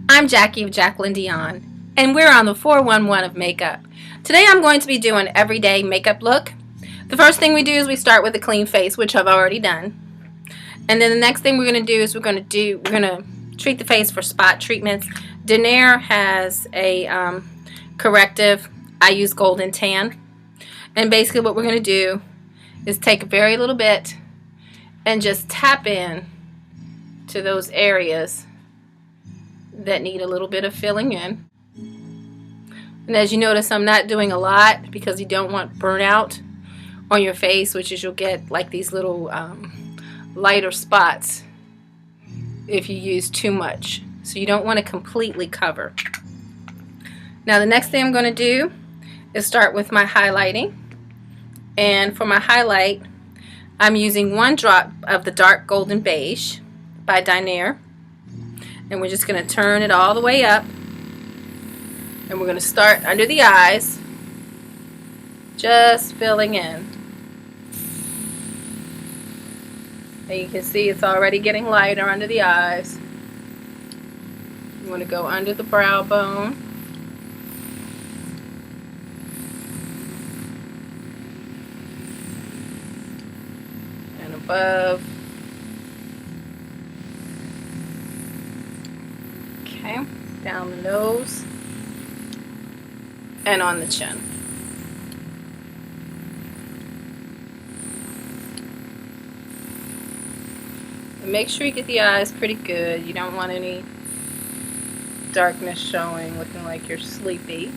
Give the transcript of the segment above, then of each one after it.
I'm Jackie of Jacqueline Dion, and we're on the 411 of makeup. Today I'm going to be doing an everyday makeup look. The first thing we do is we start with a clean face, which I've already done. And then the next thing we're going to do is we're going to treat the face for spot treatments. Denier has a corrective. I use Golden Tan. And basically what we're going to do is take a very little bit and just tap in to those areas that need a little bit of filling in. And as you notice, I'm not doing a lot because you don't want burnout on your face, which is you'll get like these little lighter spots if you use too much. So you don't want to completely cover. Now the next thing I'm going to do is start with my highlighting. And for my highlight, I'm using 1 drop of the dark golden beige by Denier. And we're just going to turn it all the way up. And we're going to start under the eyes, just filling in. And you can see it's already getting lighter under the eyes. You want to go under the brow bone. And above. Okay, down the nose and on the chin. And make sure you get the eyes pretty good. You don't want any darkness showing, looking like you're sleepy.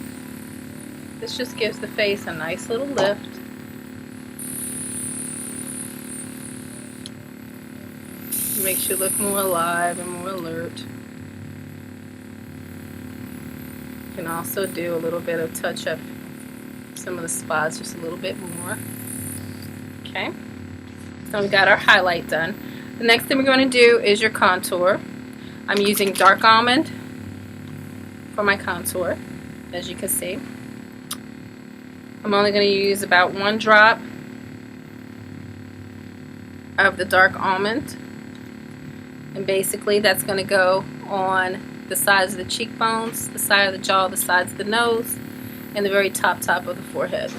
This just gives the face a nice little lift. It makes you look more alive and more alert. You can also do a little bit of touch up some of the spots just a little bit more. Okay, so we've got our highlight done. The next thing we're going to do is your contour. I'm using dark almond for my contour, as you can see. I'm only going to use about 1 drop of the dark almond, and basically that's going to go on the sides of the cheekbones, the side of the jaw, the sides of the nose, and the very top of the forehead.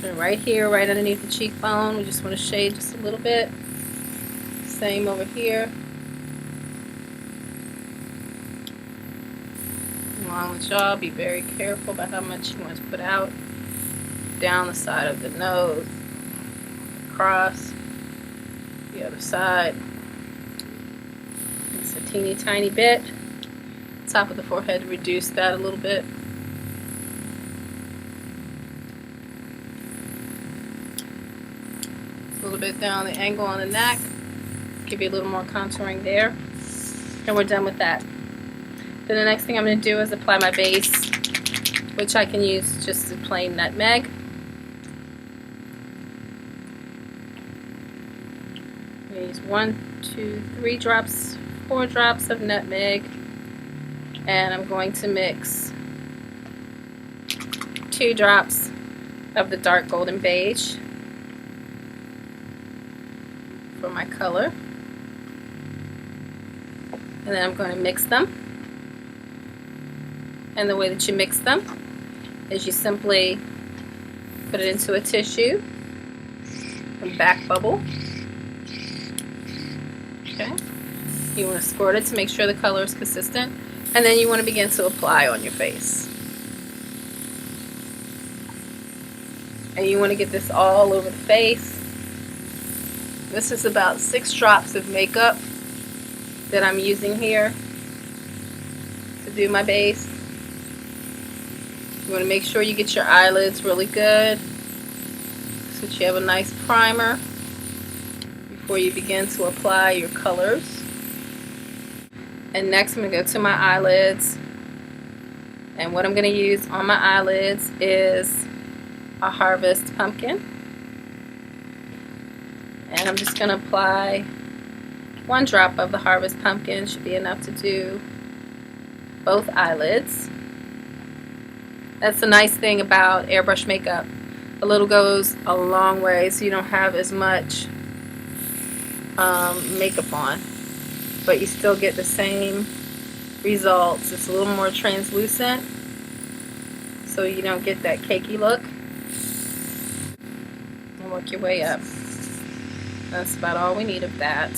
So right here, right underneath the cheekbone, we just want to shade just a little bit. Same over here. Along the jaw, be very careful about how much you want to put out. Down the side of the nose, across the other side. It's a teeny tiny bit. Top of the forehead, reduce that a little bit. A little bit down the angle on the neck. Give you a little more contouring there. And we're done with that. Then the next thing I'm going to do is apply my base, which I can use just a plain nutmeg. I'm going to use 1, 2, 3 drops, 4 drops of nutmeg, and I'm going to mix 2 drops of the dark golden beige for my color. And then I'm going to mix them. And the way that you mix them is you simply put it into a tissue and back bubble. Okay. You want to squirt it to make sure the color is consistent, and then you want to begin to apply on your face. And you want to get this all over the face. This is about 6 drops of makeup that I'm using here to do my base. You want to make sure you get your eyelids really good so that you have a nice primer before you begin to apply your colors. And next I'm going to go to my eyelids, and what I'm going to use on my eyelids is a Harvest pumpkin, and I'm just going to apply 1 drop of the Harvest pumpkin. Should be enough to do both eyelids. That's the nice thing about airbrush makeup. A little goes a long way, so you don't have as much makeup on, but you still get the same results. It's a little more translucent, so you don't get that cakey look. And work your way up. That's about all we need of that.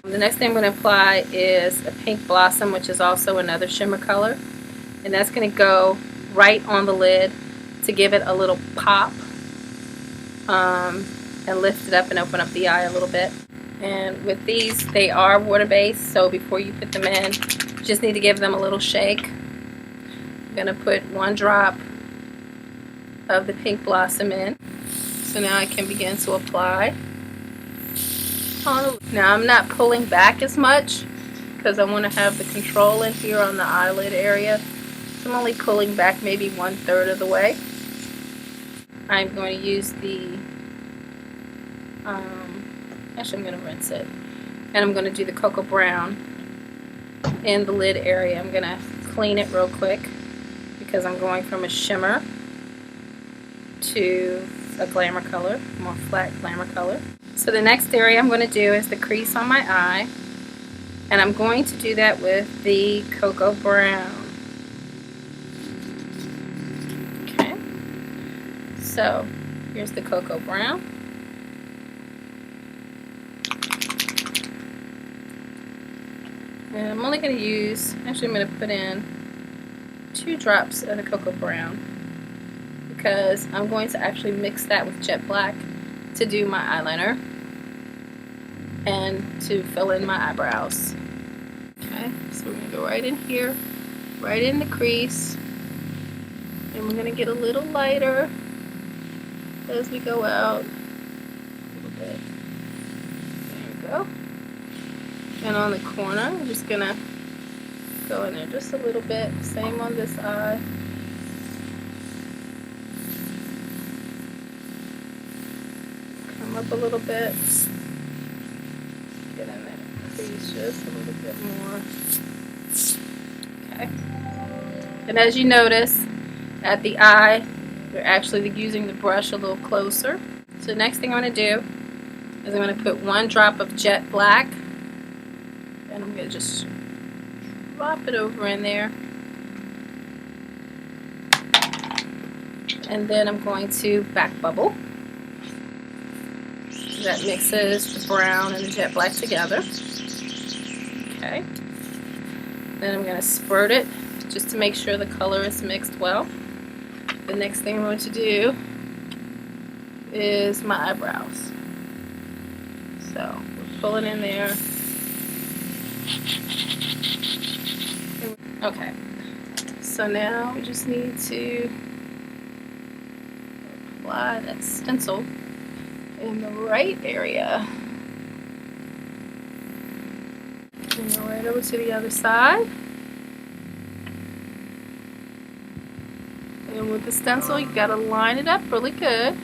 The next thing I'm going to apply is a pink blossom, which is also another shimmer color, and that's going to go right on the lid to give it a little pop, and lift it up and open up the eye a little bit. And with these, they are water-based, so before you put them in, you just need to give them a little shake. I'm going to put 1 drop of the pink blossom in. So now I can begin to apply. Now I'm not pulling back as much because I want to have the control in here on the eyelid area. So I'm only pulling back maybe 1/3 of the way. I'm going to use the, actually I'm going to rinse it. And I'm going to do the cocoa brown in the lid area. I'm going to clean it real quick because I'm going from a shimmer to a glamour color, more flat glamour color. So the next area I'm going to do is the crease on my eye, and I'm going to do that with the cocoa brown. Okay, so here's the cocoa brown. And I'm only going to use, actually I'm going to put in 2 drops of the cocoa brown because I'm going to actually mix that with jet black to do my eyeliner and to fill in my eyebrows. Okay, so we're going to go right in here, right in the crease, and we're going to get a little lighter as we go out. A little bit. There we go. And on the corner, I'm just going to go in there just a little bit. Same on this eye. Come up a little bit. Get in there, crease just a little bit more. Okay. And as you notice, at the eye, we're actually using the brush a little closer. So the next thing I'm going to do is I'm going to put 1 drop of jet black, and I'm going to just drop it over in there. And then I'm going to back bubble. That mixes the brown and the jet black together. Okay. Then I'm going to squirt it just to make sure the color is mixed well. The next thing I'm going to do is my eyebrows. So we're pulling in there. Okay. So now we just need to apply that stencil in the right area. And go right over to the other side. And with the stencil, you gotta line it up really good.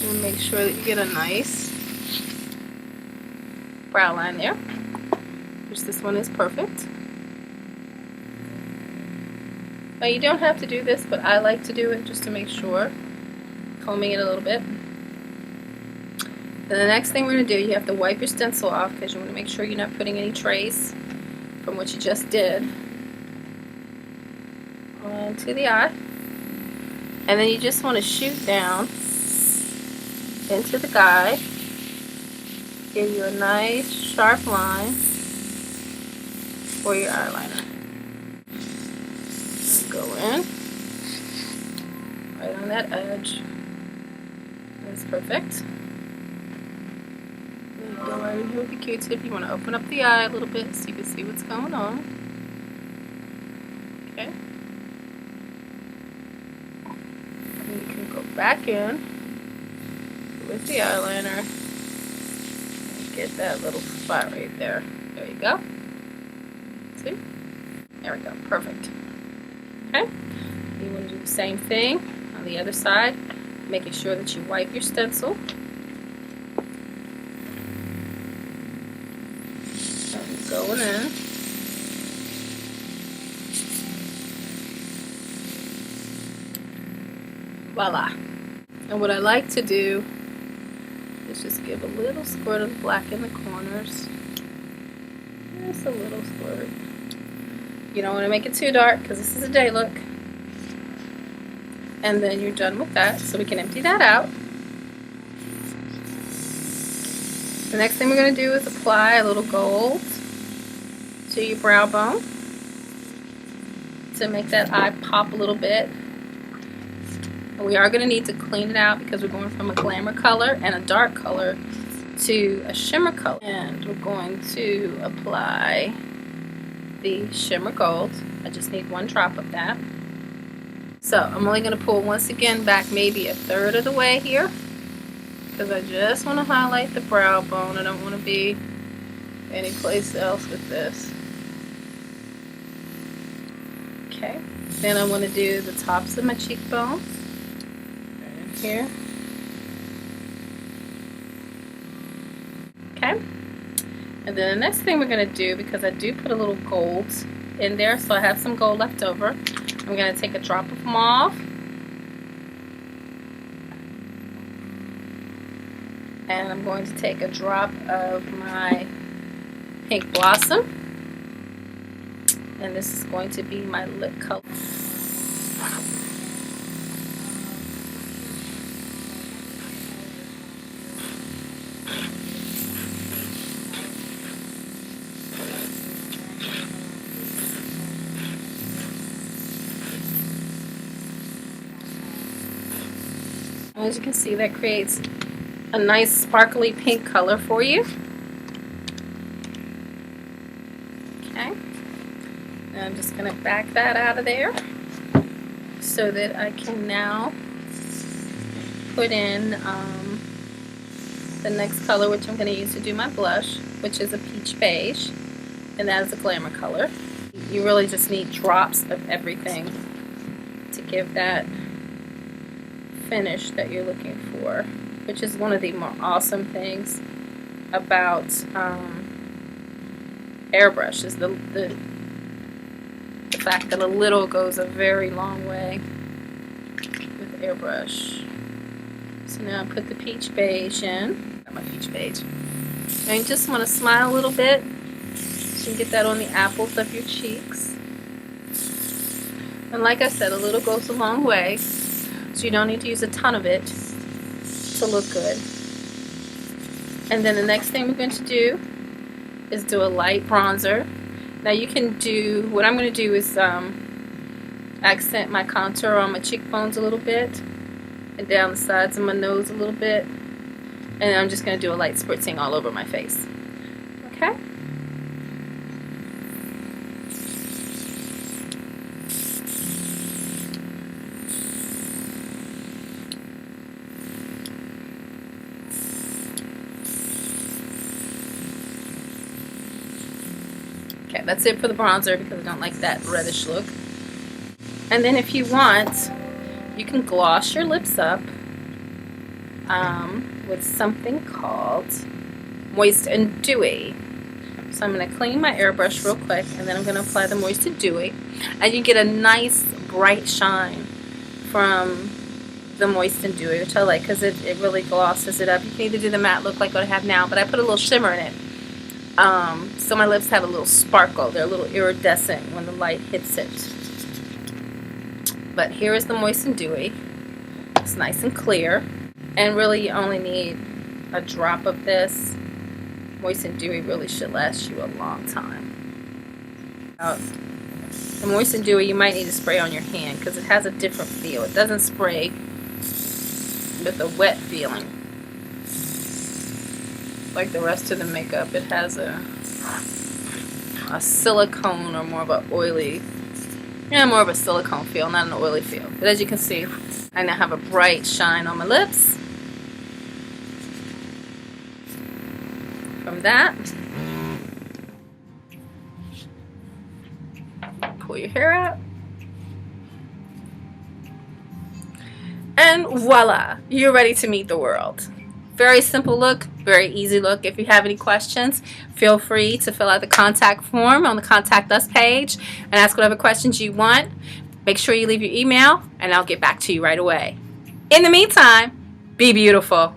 And make sure that you get a nice brow line there. Which this one is perfect. Now you don't have to do this, but I like to do it just to make sure. Combing it a little bit. Then the next thing we're going to do, you have to wipe your stencil off because you want to make sure you're not putting any trace from what you just did onto the eye. And then you just want to shoot down into the guide. Give you a nice sharp line for your eyeliner. And go in right on that edge. That's perfect. Go right in here with the Q-tip. You want to open up the eye a little bit so you can see what's going on. Okay. And you can go back in with the eyeliner and get that little spot right there. There you go. See? There we go. Perfect. Okay. You want to do the same thing on the other side, making sure that you wipe your stencil. Going in. Voila. And what I like to do is just give a little squirt of black in the corners. Just a little squirt. You don't want to make it too dark because this is a day look. And then you're done with that, so we can empty that out. The next thing we're going to do is apply a little gold to your brow bone to make that eye pop a little bit. And we are going to need to clean it out because we're going from a glamour color and a dark color to a shimmer color. And we're going to apply the shimmer gold. I just need 1 drop of that. So I'm only going to pull once again back maybe 1/3 of the way here because I just want to highlight the brow bone. I don't want to be anyplace else with this. Okay, then I want to do the tops of my cheekbones right here. Okay, and then the next thing we're going to do, because I do put a little gold in there, so I have some gold left over, I'm going to take a drop of mauve and I'm going to take a drop of my pink blossom, and this is going to be my lip color. As you can see, that creates a nice sparkly pink color for you. Okay, and I'm just going to back that out of there so that I can now put in the next color, which I'm going to use to do my blush, which is a peach beige, and that is a glamour color. You really just need drops of everything to give that finish that you're looking for, which is one of the more awesome things about Airbrush, is the fact that a little goes a very long way with Airbrush. So now I put the peach beige in. Got my peach beige. And you just want to smile a little bit so you can get that on the apples of your cheeks. And like I said, a little goes a long way. So you don't need to use a ton of it to look good. And then the next thing we're going to do is do a light bronzer. Now you can do, what I'm going to do is accent my contour on my cheekbones a little bit and down the sides of my nose a little bit. And I'm just going to do a light spritzing all over my face. Okay? Okay, that's it for the bronzer because I don't like that reddish look. And then if you want, you can gloss your lips up with something called Moist and Dewy. So I'm going to clean my airbrush real quick, and then I'm going to apply the Moist and Dewy. And you get a nice bright shine from the Moist and Dewy, which I like because it really glosses it up. You can either do the matte look like what I have now, but I put a little shimmer in it. So my lips have a little sparkle. They're a little iridescent when the light hits it. But here is the Moist and Dewy. It's nice and clear. And really you only need a drop of this. Moist and Dewy really should last you a long time. The Moist and Dewy you might need to spray on your hand because it has a different feel. It doesn't spray with a wet feeling like the rest of the makeup. It has a silicone or more of a oily, more of a silicone feel, not an oily feel. But as you can see, I now have a bright shine on my lips. From that, pull your hair out. And voila, you're ready to meet the world. Very simple look, very easy look. If you have any questions, feel free to fill out the contact form on the Contact Us page and ask whatever questions you want. Make sure you leave your email and I'll get back to you right away. In the meantime, be beautiful.